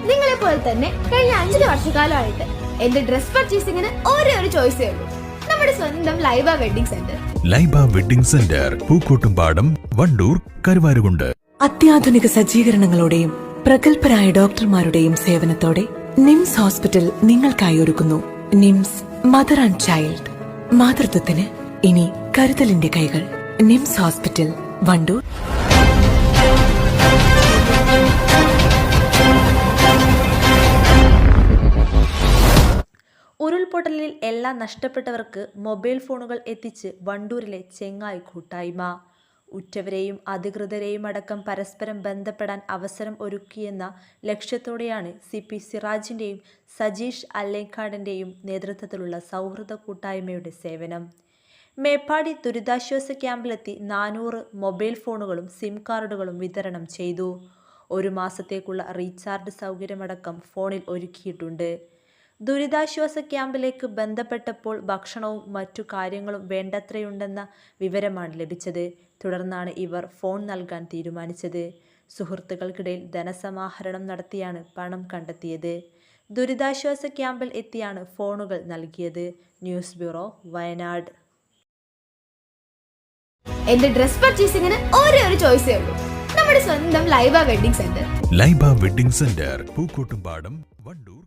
നിങ്ങളെ പോലെ തന്നെ കഴിഞ്ഞ 5 വർഷക്കാലമായിട്ട് എന്റെ ഡ്രസ് പർച്ചേസിംഗിന് ഒരേ ഒരു ചോയ്സേ ഉള്ളൂ, നമ്മുടെ സ്വന്തം Laiba wedding centre. Laiba wedding centre, Pookkottumpadam, Wandoor, Karuvarakundu. അത്യാധുനിക സജ്ജീകരണങ്ങളോടെയും പ്രഗത്ഭരായ ഡോക്ടർമാരുടെയും സേവനത്തോടെ നിംസ് ഹോസ്പിറ്റൽ നിങ്ങൾക്കായി ഒരുക്കുന്നു നിംസ് മദർ ആൻഡ് ചൈൽഡ്. മാതൃത്വത്തിന് ഇനി കരുതലിന്റെ കൈകൾ. നിംസ് ഹോസ്പിറ്റൽ, വണ്ടൂർ. ഉരുൾപൊട്ടലിൽ എല്ലാം നഷ്ടപ്പെട്ടവർക്ക് മൊബൈൽ ഫോണുകൾ എത്തിച്ച് വണ്ടൂരിലെ ചെങ്ങായി കൂട്ടായ്മ. ഉറ്റവരെയും അധികൃതരെയും അടക്കം പരസ്പരം ബന്ധപ്പെടാൻ അവസരം ഒരുക്കിയെന്ന ലക്ഷ്യത്തോടെയാണ് CP സിറാജിൻ്റെയും സജീഷ് അല്ലേക്കാടിൻ്റെയും നേതൃത്വത്തിലുള്ള സൗഹൃദ കൂട്ടായ്മയുടെ സേവനം. മേപ്പാടി ദുരിതാശ്വാസ ക്യാമ്പിലെത്തി 400 മൊബൈൽ ഫോണുകളും സിം കാർഡുകളും വിതരണം ചെയ്തു. 1 മാസത്തേക്കുള്ള റീചാർജ് സൗകര്യമടക്കം ഫോണിൽ ഒരുക്കിയിട്ടുണ്ട്. ദുരിതാശ്വാസ ക്യാമ്പിലേക്ക് ബന്ധപ്പെട്ടപ്പോൾ ഭക്ഷണവും മറ്റു കാര്യങ്ങളും വേണ്ടത്രയുണ്ടെന്ന വിവരമാണ് ലഭിച്ചത്. തുടർന്നാണ് ഇവർ ഫോൺ നൽകാൻ തീരുമാനിച്ചത്. സുഹൃത്തുക്കൾക്കിടയിൽ ധനസമാഹരണം നടത്തിയാണ് പണം കണ്ടെത്തിയത്. ദുരിതാശ്വാസ ക്യാമ്പിൽ എത്തിയാണ് ഫോണുകൾ നൽകിയത്. News bureau, Wayanad. എന്റെ ഡ്രസ് പർച്ചേസിംഗിന് ഒരേ ഒരു ചോയ്സേ ഉള്ളൂ, നമ്മുടെ സ്വന്തം Laiba wedding centre. Laiba wedding centre, Pookkottumpadam, Wandoor.